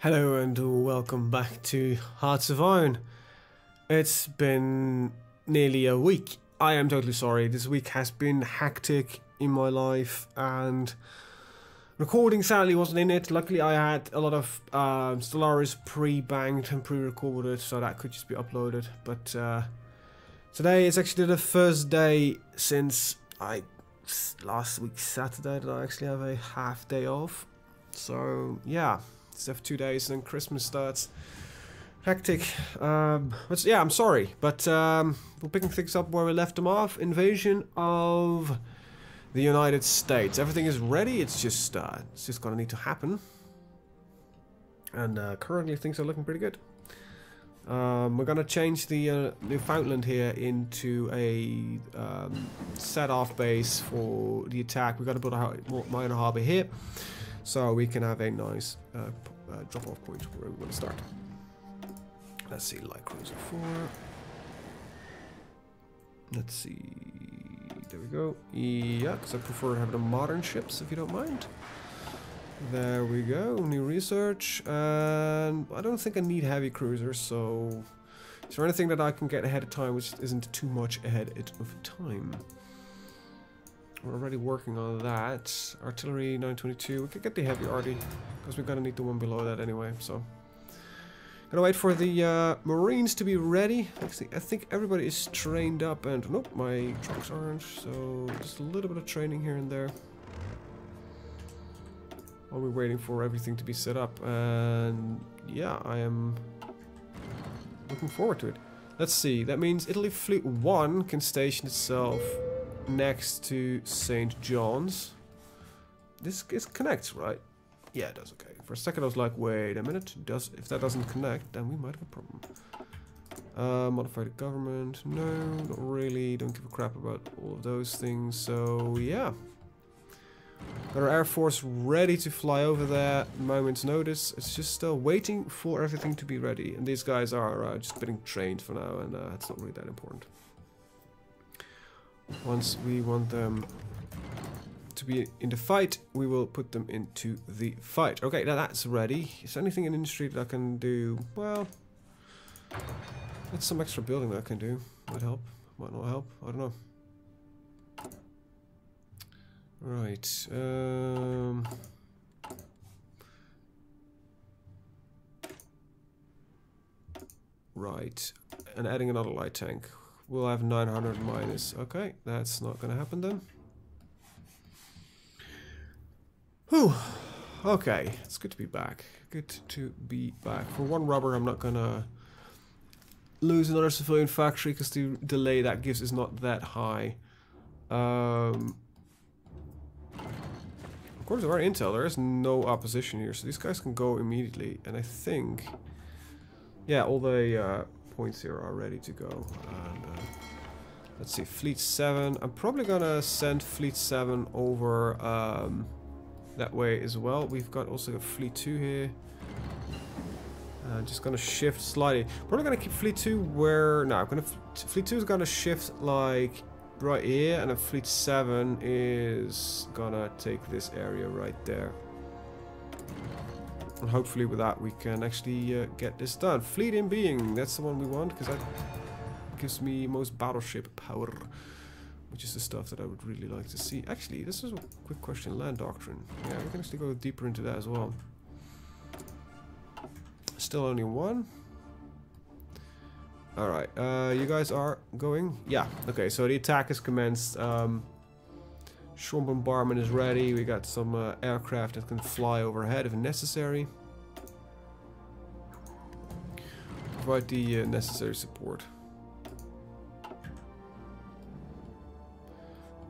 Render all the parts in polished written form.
Hello and welcome back to Hearts of Iron. It's been nearly a week. I am totally sorry. This week has been hectic in my life and recording sadly wasn't in it. Luckily I had a lot of Stellaris pre-banked and pre-recorded, so that could just be uploaded. But today is actually the first day since last week Saturday that I actually have a half day off. So yeah. Have 2 days and then Christmas starts. Hectic. But yeah, I'm sorry. But we're picking things up where we left them off. Invasion of the United States. Everything is ready. It's just gonna need to happen. And currently things are looking pretty good. We're gonna change the Newfoundland here into a set-off base for the attack. We're gonna build a minor harbor here, so we can have a nice drop-off point where we want to start. Let's see, light cruiser 4. Let's see, there we go. Yeah, because I prefer to have the modern ships, if you don't mind. There we go, new research. And I don't think I need heavy cruisers, so is there anything that I can get ahead of time which isn't too much ahead of time? We're already working on that. Artillery 922. We could get the heavy arty because we're gonna need the one below that anyway. So, gonna wait for the Marines to be ready. Actually, I think everybody is trained up, and nope, my trucks aren't. So just a little bit of training here and there while we're waiting for everything to be set up. And yeah, I am looking forward to it. Let's see. That means Italy Fleet 1 can station itself next to St. John's. This connects, right? Yeah, it does. Okay. For a second I was like, wait a minute. If that doesn't connect, then we might have a problem. Modify the government. No, not really. Don't give a crap about all of those things. So yeah. Got our Air Force ready to fly over there. Moment's notice. It's just still waiting for everything to be ready. And these guys are just getting trained for now, and it's not really that important. Once we want them to be in the fight, we will put them into the fight. Okay, now that's ready. Is there anything in industry that I can do? Well, that's some extra building that I can do. Might help, might not help. I don't know. Right. Right. And adding another light tank. We'll have 900 minus. Okay, that's not gonna happen then. Whew. Okay, it's good to be back. Good to be back. For one rubber, I'm not gonna lose another civilian factory because the delay that gives is not that high. According to our intel, there is no opposition here, so these guys can go immediately. And I think, yeah, all the points here are ready to go. And let's see, Fleet 7. I'm probably gonna send Fleet 7 over that way as well. We've got also a Fleet 2 here. Just gonna shift slightly. Probably gonna keep Fleet 2 where... No, Fleet 2 is gonna shift like right here, and then Fleet 7 is gonna take this area right there. And hopefully with that we can actually get this done. Fleet in being, that's the one we want, because that gives me most battleship power, which is the stuff that I would really like to see. Actually, this is a quick question. Land doctrine. Yeah, we can actually go deeper into that as well. Still only one. Alright, you guys are going? Yeah, okay, so the attack is commenced. Shore bombardment is ready. We got some aircraft that can fly overhead if necessary. Provide the necessary support.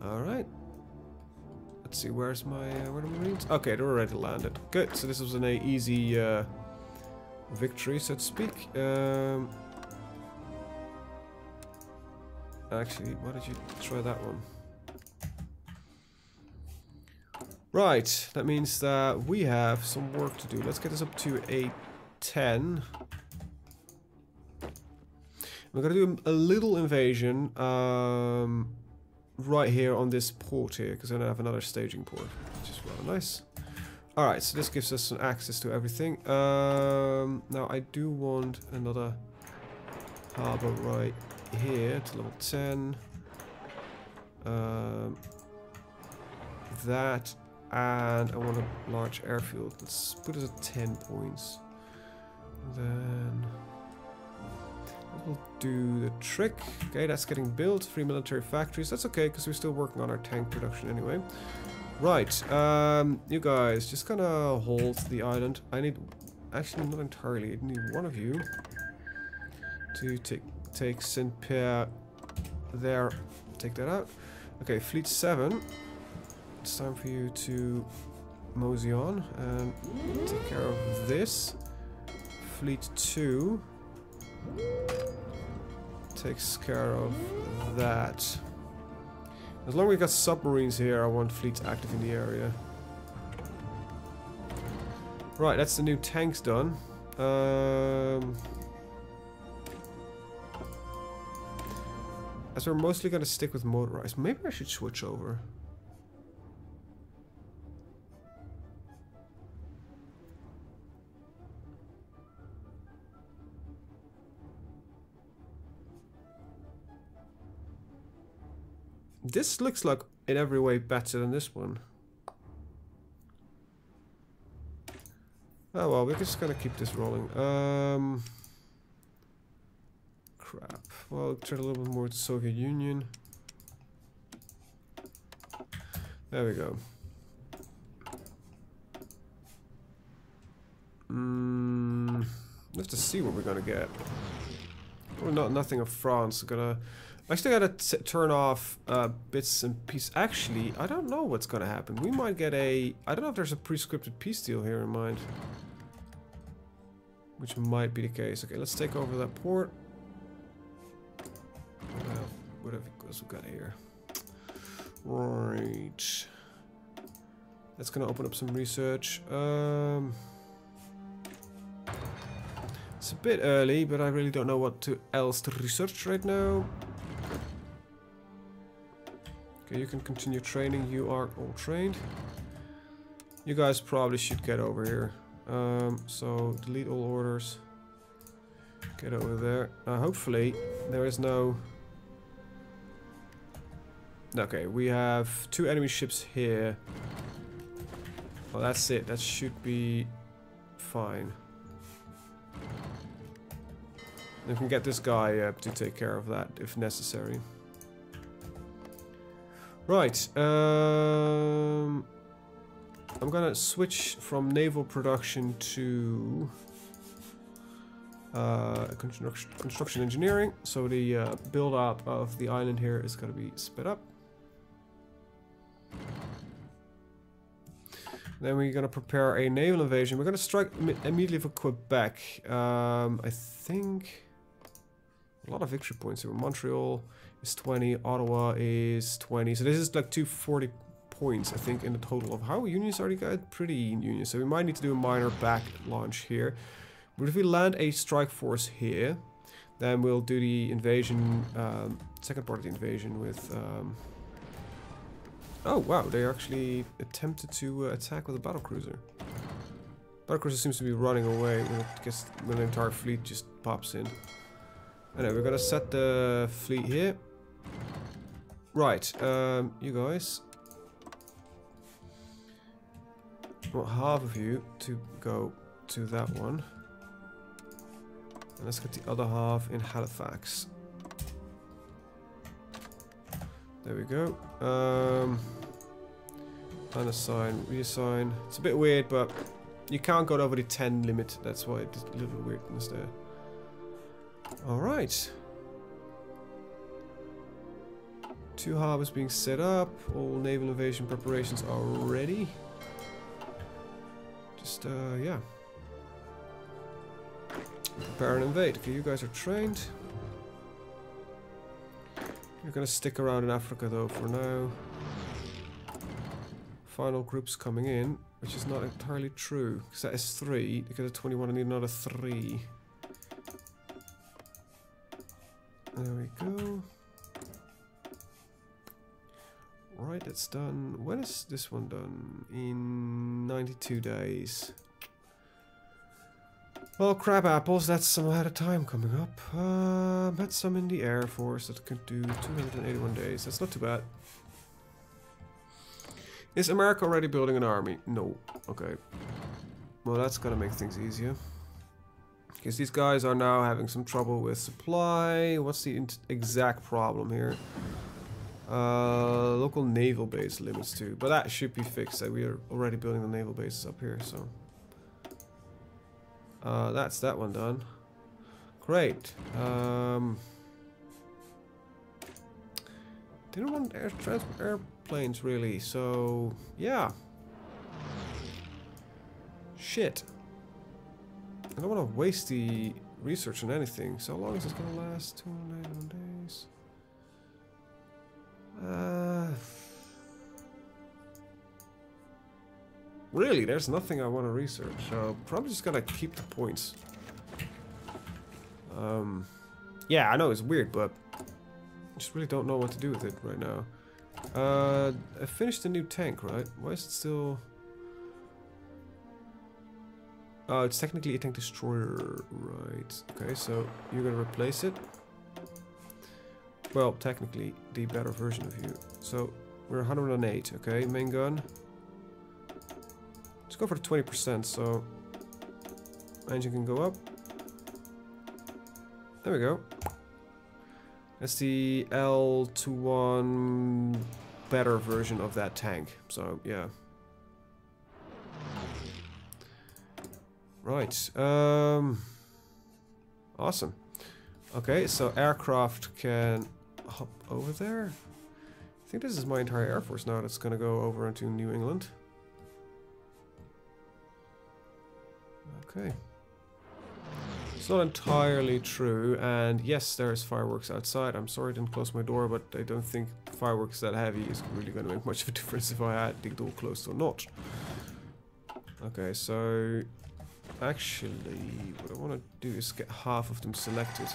Alright. Let's see, where's my where are the Marines? Okay, they're already landed. Good, so this was an easy victory, so to speak. Actually, why did you try that one? Right, that means that we have some work to do. Let's get this up to a 10. We're gonna do a little invasion right here on this port here, because then I have another staging port, which is rather nice. Alright, so this gives us some access to everything. Now I do want another harbor right here to level 10. That, and I want a large airfield. Let's put it at 10 points. Then that will do the trick. Okay, that's getting built. 3 military factories. That's okay, because we're still working on our tank production anyway. Right, you guys, just gonna hold the island. I need, actually not entirely, I need one of you to take Saint-Pierre there. Take that out. Okay, Fleet 7. It's time for you to mosey on and take care of this. Fleet 2 takes care of that. As long as we got submarines here, I want fleets active in the area. Right, that's the new tanks done. As we're mostly going to stick with motorized, maybe I should switch over. This looks like in every way better than this one. Oh well, we're just gonna keep this rolling. Crap. Well, turn a little bit more to Soviet Union. There we go. Let's just see what we're gonna get. Well, nothing of France. I still gotta turn off bits and pieces. Actually, I don't know what's gonna happen. We might get a... I don't know if there's a pre-scripted peace deal here in mind. Which might be the case. Okay, let's take over that port. Whatever else we got here. Right. That's gonna open up some research. It's a bit early, but I really don't know what else to research right now. Okay, you can continue training. You are all trained. You guys probably should get over here. So delete all orders. Get over there. Hopefully there is no... Okay, we have 2 enemy ships here. Well, that's it. That should be fine. We can get this guy to take care of that if necessary. Right. I'm gonna switch from naval production to construction engineering. So the build up of the island here is gonna be sped up. Then we're gonna prepare a naval invasion. We're gonna strike immediately for Quebec. I think a lot of victory points here. Montreal is 20, Ottawa is 20. So this is like 240 points, I think, in the total of how unions are. You guys pretty unions, so we might need to do a minor back launch here. But if we land a strike force here, then we'll do the invasion, second part of the invasion with. Oh wow, they actually attempted to attack with a battlecruiser. Battlecruiser seems to be running away. I guess when the entire fleet just pops in. Anyway, we're gonna set the fleet here. Right, you guys. I want half of you to go to that one. And let's get the other half in Halifax. There we go. Unassign, reassign. It's a bit weird, but you can't go over the 10 limit. That's why it's a little weirdness there. Alright. 2 harbors being set up. All naval invasion preparations are ready. Just, yeah. Prepare and invade. Okay, you guys are trained. You're gonna stick around in Africa though for now. Final groups coming in, which is not entirely true. Because that is 3. Because of 21, I need another 3. There we go. Right, it's done. When is this one done? In 92 days. Well, crab apples, that's some ahead of time coming up. Met some in the Air Force that could do 281 days. That's not too bad. Is America already building an army? No. Okay. Well, that's gonna make things easier. Because these guys are now having some trouble with supply. What's the exact problem here? Local naval base limits too. But that should be fixed. We are already building the naval bases up here, so... that's that one done. Great. Didn't want airplanes really, so yeah. Shit. I don't want to waste the research on anything. So how long is this gonna last? 291 days. Really, there's nothing I want to research, so probably just gonna keep the points. Yeah, I know it's weird, but I just really don't know what to do with it right now. I finished the new tank, right? Why is it still... Oh, it's technically a tank destroyer, right? Okay, so you're gonna replace it. Well, technically, the better version of you. So, we're 108, okay? Main gun. Let's go for the 20%, so... engine can go up. There we go. That's the L21 better version of that tank. So, yeah. Right. Awesome. Okay, so aircraft can hop over there. I think this is my entire Air Force now that's gonna go over into New England. Okay. It's not entirely true, and yes, there's fireworks outside. I'm sorry I didn't close my door, but I don't think fireworks that heavy is really going to make much of a difference if I had the door closed or not. Okay, so actually, what I want to do is get half of them selected.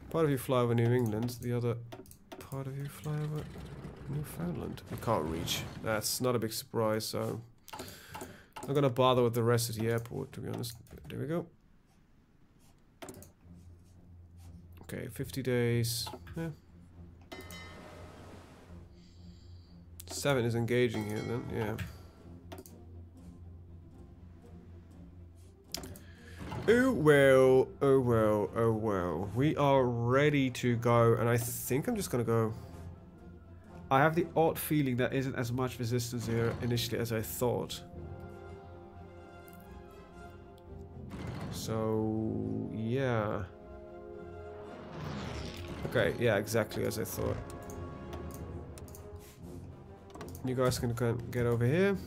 Part of you fly over New England, the other part of you fly over Newfoundland. I can't reach. That's not a big surprise, so I'm not gonna bother with the rest of the airport, to be honest. There we go. Okay, 50 days. Yeah. 7 is engaging here then, yeah. Oh well, oh well, oh well. We are ready to go, and I think I'm just gonna go. I have the odd feeling there isn't as much resistance here initially as I thought. So, yeah. Okay, yeah, exactly as I thought. You guys can get over here.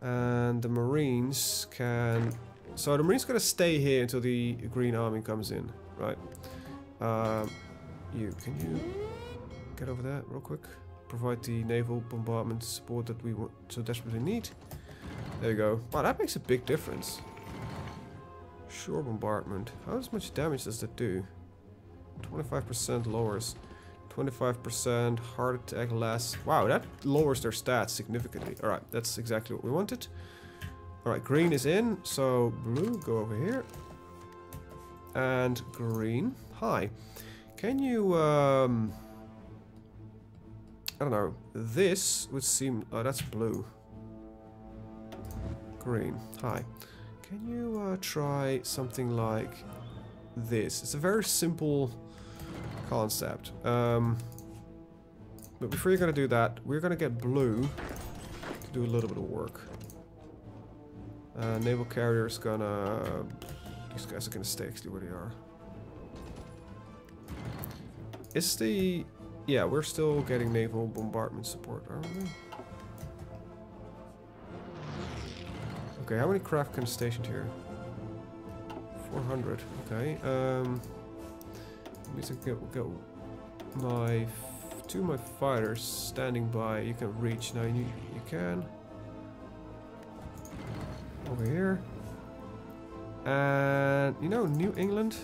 And the Marines can... So the Marines are going to stay here until the Green Army comes in, right? Can you get over there real quick? Provide the naval bombardment support that we so desperately need. There you go. Wow, that makes a big difference. Shore bombardment. How much damage does that do? 25% lowers. 25% heart attack less. Wow, that lowers their stats significantly. Alright, that's exactly what we wanted. Alright, green is in. So blue, go over here. And green. Hi. Can you, I don't know. This would seem... Oh, that's blue. Green. Hi. Can you try something like this? It's a very simple concept. But before you're going to do that, we're going to get blue to do a little bit of work. Naval carrier's gonna... These guys are going to stay actually where they are. Is the... Yeah, we're still getting naval bombardment support, aren't we? Okay, how many craft can stationed here? 400. Okay. Means I can get my two of my fighters standing by. You can reach now. You can over here, And, you know, New England?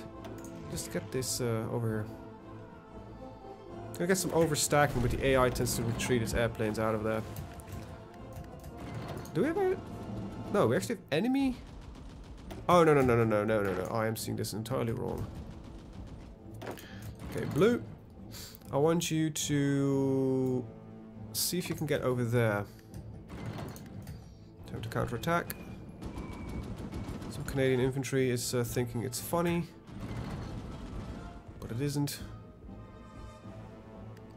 Just get this over here. Gonna get some overstacking, but the AI tends to retreat its airplanes out of there. Do we have a... No, we actually have enemy? Oh, no. I am seeing this entirely wrong. Okay, blue. I want you to see if you can get over there. Time to counterattack. Some Canadian infantry is thinking it's funny, but it isn't.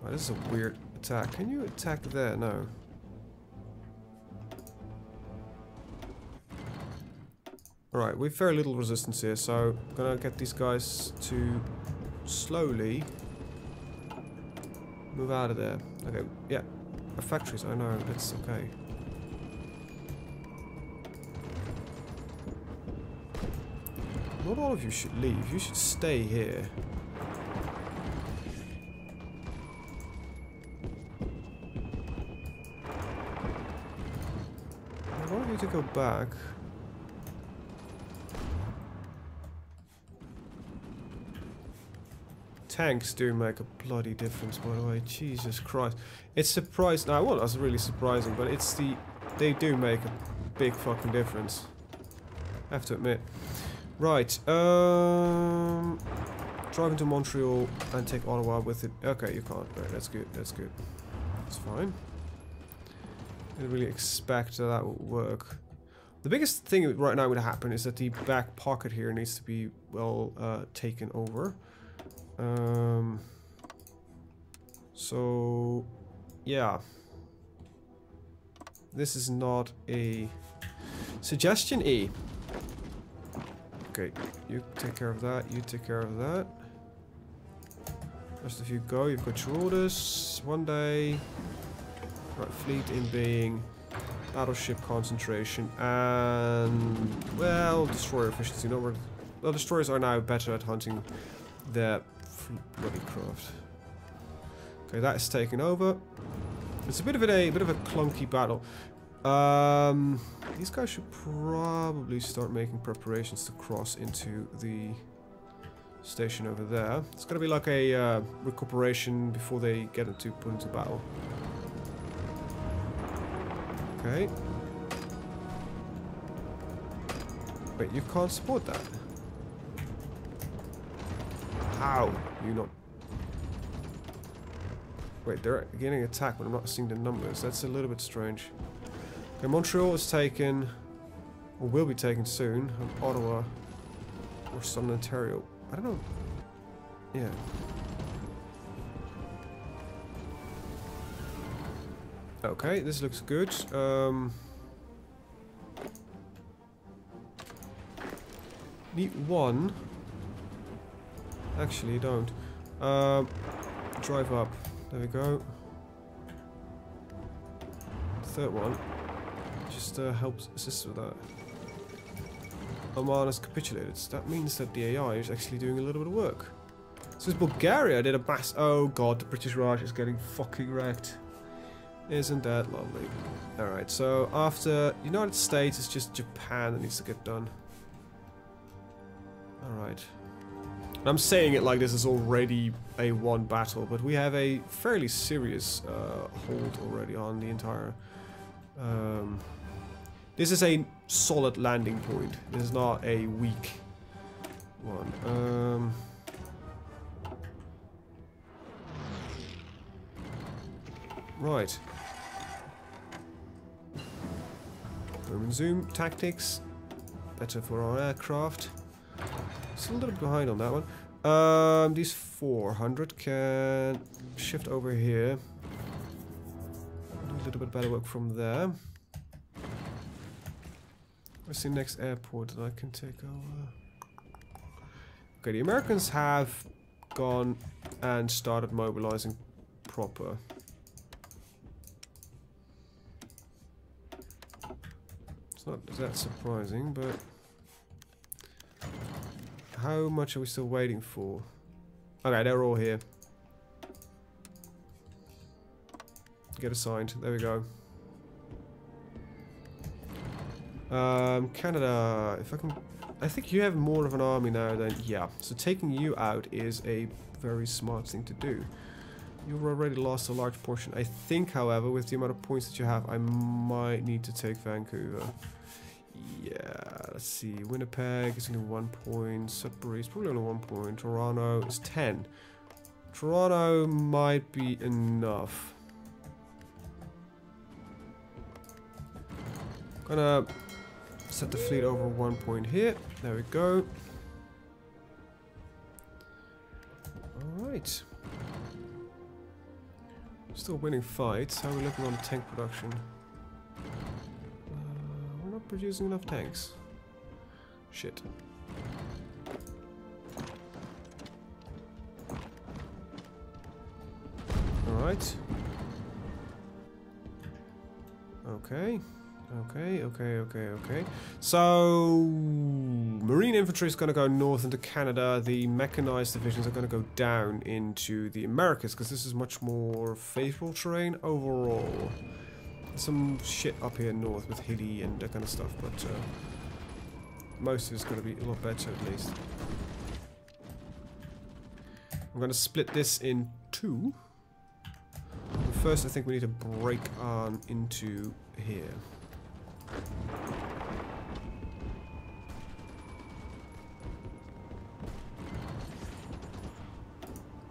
Oh, this is a weird attack. Can you attack there? No. Alright, we've very little resistance here, so I'm gonna get these guys to slowly move out of there. Okay, yeah. Our factories, I know, that's okay. Not all of you should leave, you should stay here. I want you to go back. Tanks do make a bloody difference, by the way. Jesus Christ. It's surprising. No, well, that's really surprising, but it's the... They do make a big fucking difference. I have to admit. Right. Drive into Montreal and take Ottawa with it. Okay, you can't. Right, that's good. That's good. That's fine. I didn't really expect that would work. The biggest thing right now would happen is that the back pocket here needs to be, well, taken over. So yeah, this is not a suggestion. Okay, you take care of that, you take care of that. Rest of you go, you've got your orders. One day. Right, fleet in being, battleship concentration, and well, destroyer efficiency. No, well, destroyers are now better at hunting their bloody craft. Okay, that is taken over. It's a bit of a clunky battle. These guys should probably start making preparations to cross into the station over there. It's gonna be like a recuperation before they get into put into battle. Okay. Wait, you can't support that. How? You not? Wait, they're getting attacked, but I'm not seeing the numbers. That's a little bit strange. Okay, Montreal is taken, or will be taken soon. Ottawa or Southern Ontario. I don't know. Yeah. Okay, this looks good. Need one. Actually, you don't. Drive up. There we go. Third one. Just helps assist with that. Oman has capitulated. So that means that the AI is actually doing a little bit of work. So Bulgaria did a mass. Oh god, the British Raj is getting fucking wrecked. Isn't that lovely? Alright, so after United States, it's just Japan that needs to get done. Alright. I'm saying it like this is already a one battle, but we have a fairly serious hold already on the entire... this is a solid landing point. This is not a weak one. Right. Zoom and zoom tactics. Better for our aircraft. Still a little bit behind on that one. These 400 can shift over here. Do a little bit better work from there. Where's the next airport that I can take over? Okay, the Americans have gone and started mobilizing proper. It's not that surprising, but how much are we still waiting for? Okay, they're all here. Get assigned. There we go. Canada, if I can I think you have more of an army now than... Yeah, so taking you out is a very smart thing to do. You've already lost a large portion. I think, however, with the amount of points that you have, I might need to take Vancouver. Yeah, let's see. Winnipeg is only 1 point. Sudbury is probably only 1 point. Toronto is 10. Toronto might be enough. Gonna set the fleet over 1 point here. There we go. Alright. Still winning fights. How are we looking on the tank production? We're not producing enough tanks. Shit. Alright. Okay. Okay. So, Marine Infantry is going to go north into Canada. The mechanized divisions are going to go down into the Americas because this is much more favorable terrain overall. Some shit up here north with hilly and that kind of stuff, but most of it's going to be a lot better at least. I'm going to split this in two. But first, I think we need to break on into here.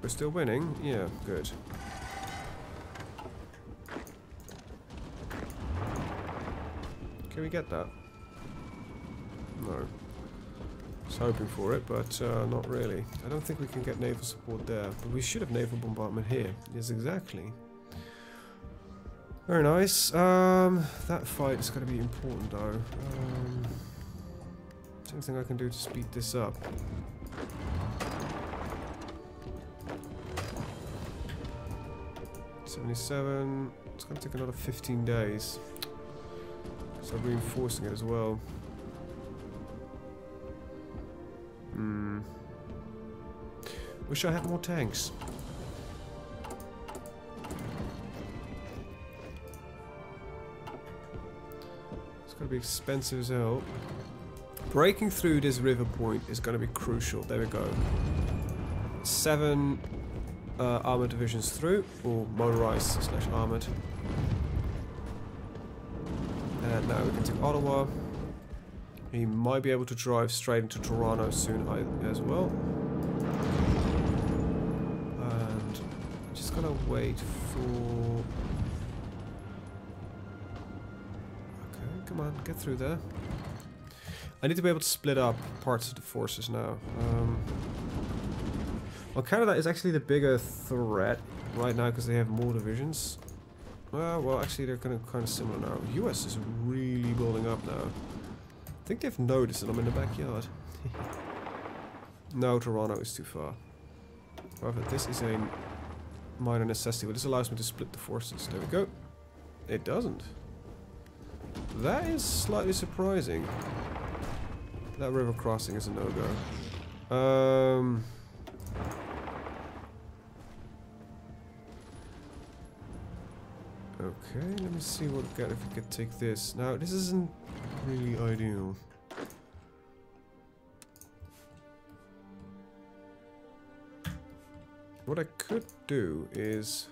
We're still winning? Yeah, good. Can we get that? No. I was hoping for it, but not really. I don't think we can get naval support there, but we should have naval bombardment here. Yes, exactly. Very nice. That fight is going to be important though. Is there anything I can do to speed this up? $77. It's going to take another 15 days. So reinforcing it as well. Wish I had more tanks. It's going to be expensive as hell. Breaking through this river point is going to be crucial. There we go. 7 armored divisions through, or motorized / armored. And now we can take Ottawa. He might be able to drive straight into Toronto soon as well. And I'm just gonna wait for... Okay, come on, get through there. I need to be able to split up parts of the forces now. Well, Canada is actually the bigger threat right now because they have more divisions. Well, actually they're kind of similar now. US is really building up now. I think they've noticed that I'm in the backyard. No, Toronto is too far. However, this is a minor necessity. But this allows me to split the forces. There we go. It doesn't. That is slightly surprising. That river crossing is a no-go. Okay, let me see what we got if we could take this. Now, this isn't really ideal. What I could do is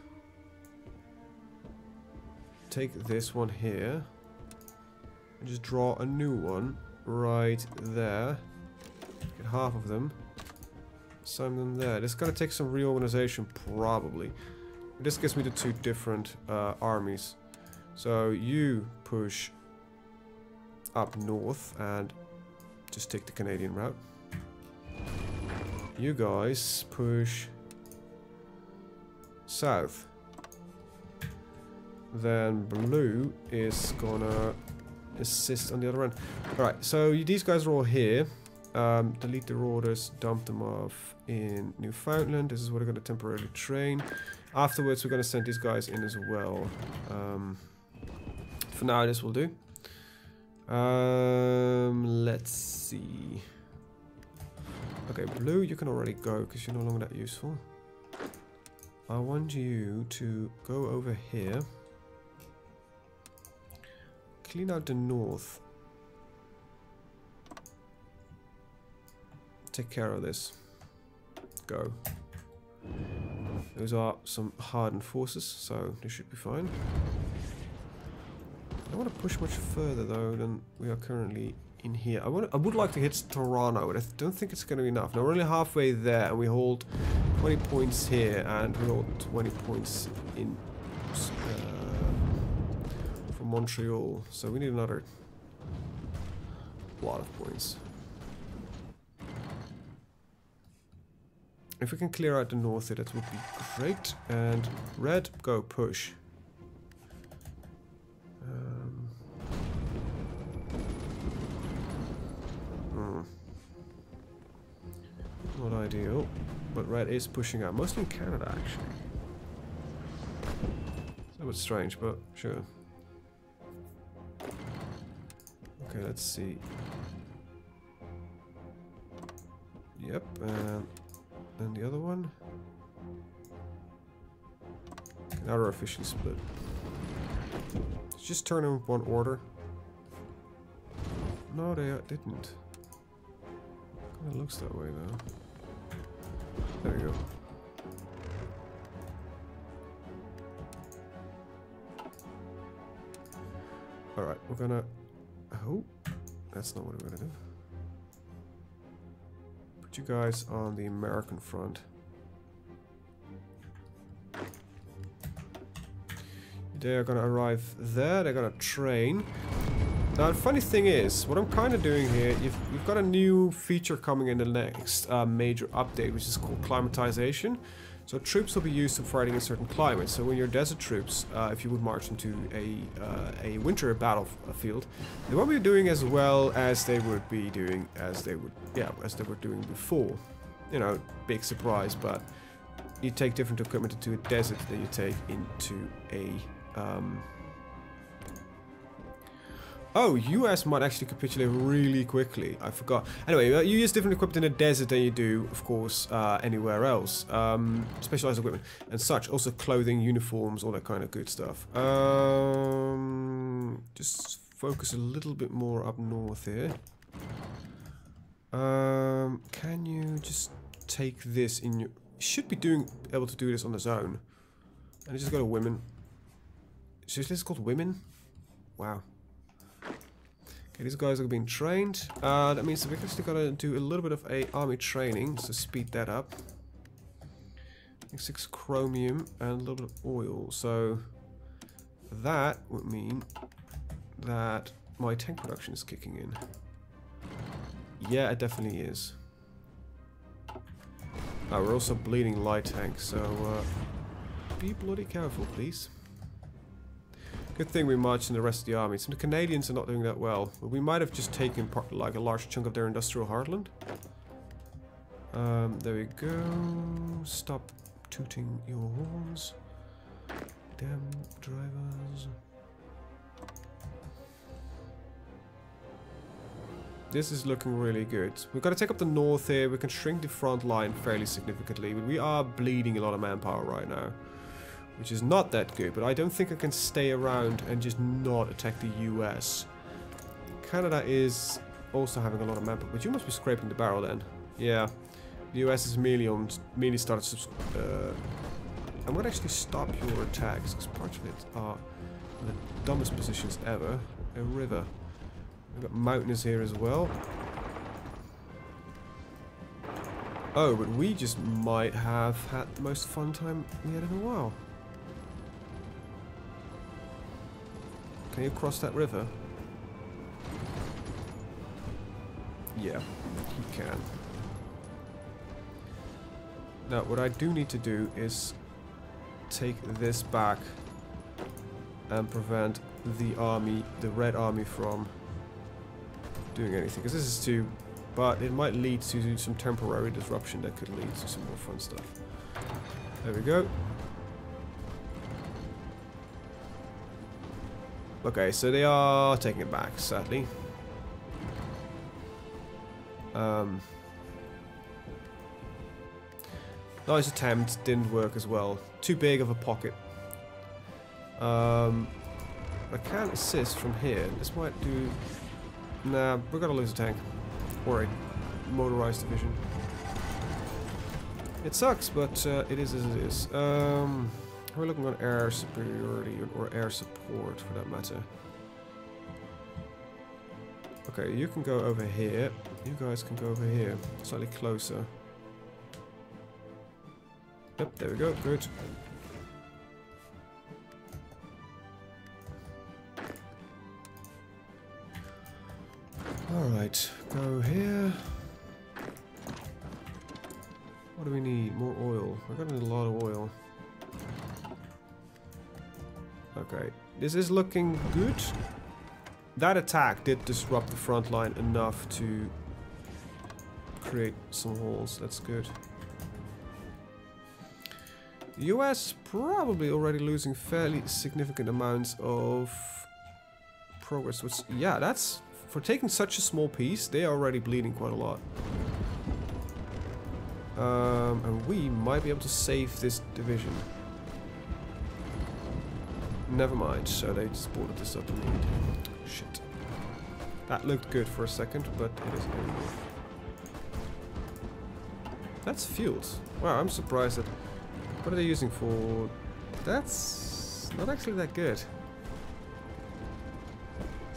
take this one here and just draw a new one right there. Get half of them. Assign them there. This is gonna take some reorganization, probably. This gives me the 2 different armies. So you push up north and just take the Canadian route. You guys push south. Then blue is gonna assist on the other end. Alright, so these guys are all here. Delete their orders, dump them off in Newfoundland. This is where they're going to temporarily train. Afterwards, we're going to send these guys in as well. For now, this will do. Let's see. Okay, blue, you can already go because you're no longer that useful. I want you to go over here. Clean out the north. take care of this. Go. Those are some hardened forces, so they should be fine. I don't want to push much further though than we are currently in here. I would like to hit Toronto, but I don't think it's going to be enough. Now we're only halfway there, and we hold 20 points here, and we hold 20 points in for Montreal. So we need another lot of points. If we can clear out the north here, that would be great. And red, go push. Not ideal, but red is pushing out, mostly in Canada actually. It's a bit strange, but sure. Okay, let's see. Yep, and then the other one. Now they're officially split. Let's just turn in one order. No, they didn't. Kinda looks that way though. There we go. Alright, we're gonna... Oh, that's not what we're gonna do. Put you guys on the American front. They're gonna arrive there, they're gonna train. Now the funny thing is, what I'm kind of doing here, you've got a new feature coming in the next major update, which is called climatization. So troops will be used to fighting in certain climates. So when your desert troops, if you would march them to a winter battlefield, they won't be doing as well as they would be doing as they were doing before. You know, big surprise, but you take different equipment into a desert than you take into a oh, US might actually capitulate really quickly. I forgot. Anyway, you use different equipment in a desert than you do, of course, anywhere else. Specialized equipment and such. Also clothing, uniforms, all that kind of good stuff. Just focus a little bit more up north here. Can you just take this in your... You should be able to do this on the zone. And just go to women. Seriously, it's called women? Wow. Okay, these guys are being trained. That means that we're actually gonna do a little bit of a army training to speed that up. 6 chromium and a little bit of oil. So that would mean that my tank production is kicking in. Yeah, it definitely is. We're also bleeding light tanks, so be bloody careful, please. Good thing we marched in the rest of the army. So the Canadians are not doing that well. But we might have just taken like a large chunk of their industrial heartland. There we go. Stop tooting your horns. Damn drivers. This is looking really good. We've got to take up the north here. We can shrink the front line fairly significantly. But we are bleeding a lot of manpower right now, which is not that good, but I don't think I can stay around and just not attack the US. Canada is also having a lot of manpower, but you must be scraping the barrel then. Yeah, the US is merely started I'm gonna actually stop your attacks, because parts of it are the dumbest positions ever. A river. We've got mountains here as well. Oh, but we just might have had the most fun time we had in a while. Can you cross that river? Yeah, you can. Now, what I do need to do is take this back and prevent the army, the Red Army, from doing anything. Because this is too... But it might lead to some temporary disruption that could lead to some more fun stuff. There we go. Okay, so they are taking it back, sadly. Nice attempt, didn't work as well. Too big of a pocket. I can't assist from here. This might do... Nah, we're gonna lose a tank. Or a motorized division. It sucks, but it is as it is. We're looking on air superiority or air support for that matter. Okay, you can go over here. You guys can go over here, slightly closer. Yep, there we go. Good. Alright, go here. What do we need? More oil. We're gonna need a lot of oil. Okay, this is looking good. That attack did disrupt the front line enough to create some holes. That's good. The US probably already losing fairly significant amounts of progress. Which, yeah, that's... For taking such a small piece, they are already bleeding quite a lot. And we might be able to save this division. Never mind, so they just boarded this up indeed. Shit. That looked good for a second, but it isn't anymore. That's fueled. Wow, I'm surprised that... What are they using for... That's not actually that good.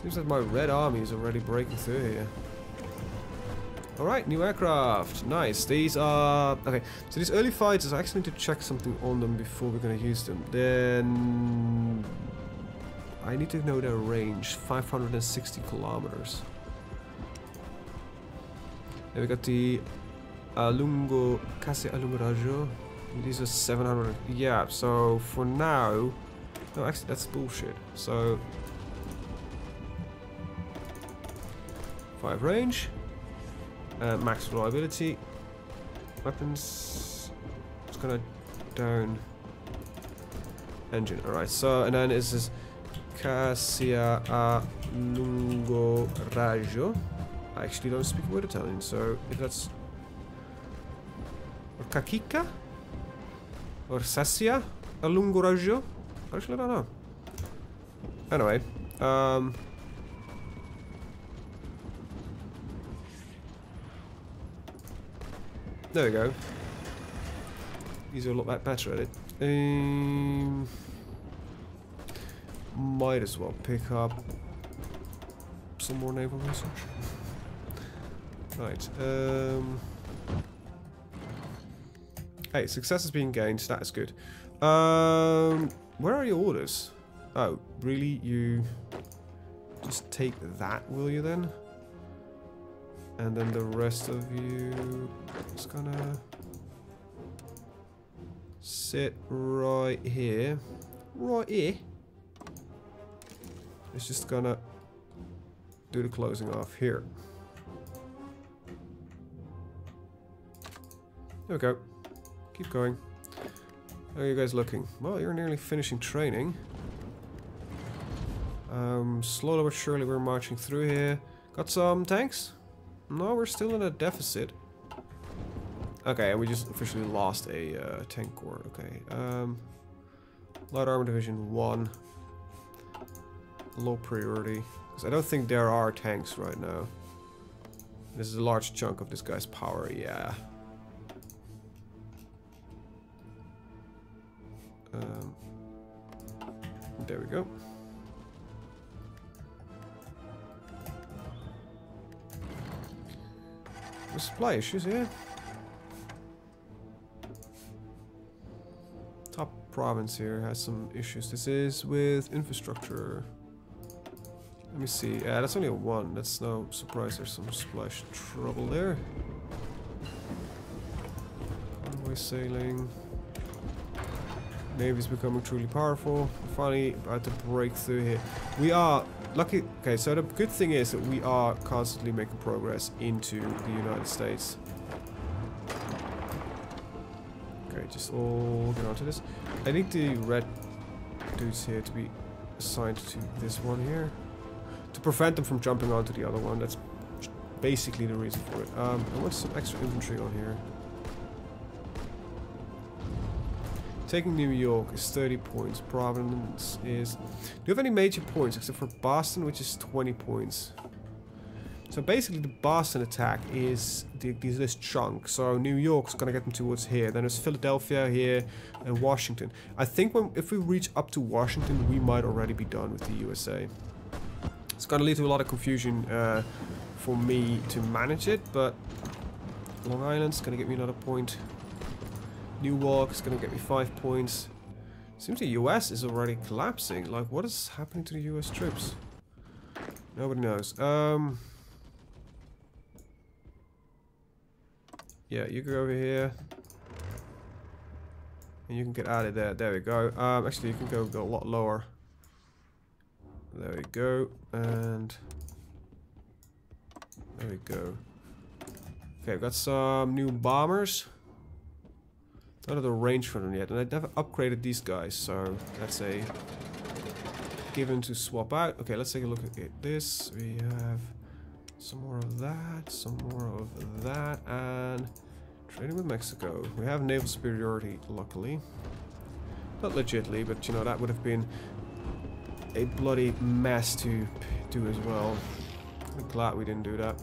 Seems like my red army is already breaking through here. Alright, new aircraft. Nice. These are... Okay, so these early fighters, I actually need to check something on them before we're going to use them. Then... I need to know their range. 560 kilometers. Then we got the Lungo... Casi a lungo raggio. These are 700. Yeah, so for now... No, actually, that's bullshit. So... 5 range. Max reliability. Weapons. It's gonna down. Engine. Alright, so, and then is this Cassia a lungo raggio. I actually don't speak a word Italian, so if that's. Or Kakika? Or Sassia a lungo raggio? Actually, I don't know. Anyway, there we go. These are a lot better at it. Might as well pick up some more naval research. Right. Hey, success is being gained. That is good. Where are your orders? Oh, really? You just take that, will you then? And then the rest of you is gonna sit right here. Right here. It's just gonna do the closing off here. There we go. Keep going. How are you guys looking? Well, you're nearly finishing training. Slowly but surely we're marching through here. Got some tanks? No, we're still in a deficit. Okay, and we just officially lost a tank corps. Okay. Light Armor Division 1. Low priority. Because I don't think there are tanks right now. This is a large chunk of this guy's power, yeah. There we go. Supply issues here. Top province here has some issues. This is with infrastructure. Let me see. Yeah, that's only a 1. That's no surprise. There's some splash trouble there. Convoy sailing. Navy's becoming truly powerful. We're finally about to break through here. We are lucky. Okay, so the good thing is that we are constantly making progress into the United States. Okay, just all get onto this. I think the red dudes here to be assigned to this one here to prevent them from jumping onto the other one. That's basically the reason for it. I want some extra infantry on here. Taking New York is 30 points. Providence is... Do you have any major points except for Boston, which is 20 points? So basically the Boston attack is this chunk. So New York's gonna get them towards here. Then there's Philadelphia here and Washington. I think if we reach up to Washington, we might already be done with the USA. It's gonna lead to a lot of confusion for me to manage it, but Long Island's gonna get me another point. Newark is gonna get me 5 points. Seems the US is already collapsing. Like, what is happening to the US troops? Nobody knows. Yeah, you go over here. And you can get out of there. There we go. Actually, you can go a lot lower. There we go. And there we go. Okay, I've got some new bombers. Not at the range for them yet, and I never upgraded these guys, so that's a given to swap out. Okay, let's take a look at this. We have some more of that, some more of that, and trading with Mexico. We have naval superiority, luckily. Not legitly, but you know, that would have been a bloody mess to do as well. I'm glad we didn't do that.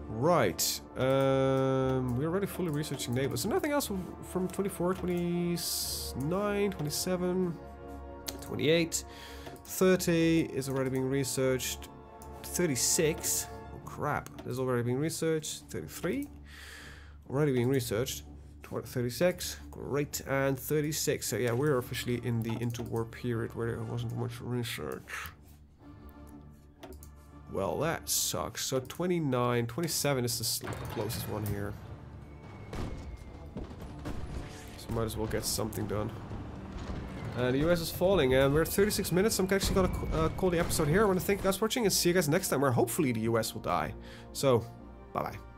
Right, we're already fully researching naval. So nothing else from 24, 29, 27, 28, 30 is already being researched. 36, oh crap, is already being researched. 33, already being researched. 36, great, and 36. So yeah, we're officially in the interwar period where there wasn't much research. Well, that sucks. So 29, 27 is the closest one here. So might as well get something done. And the US is falling, and we're at 36 minutes. So I'm actually gonna call the episode here. I want to thank you guys for watching, and see you guys next time, where hopefully the US will die. So, bye bye.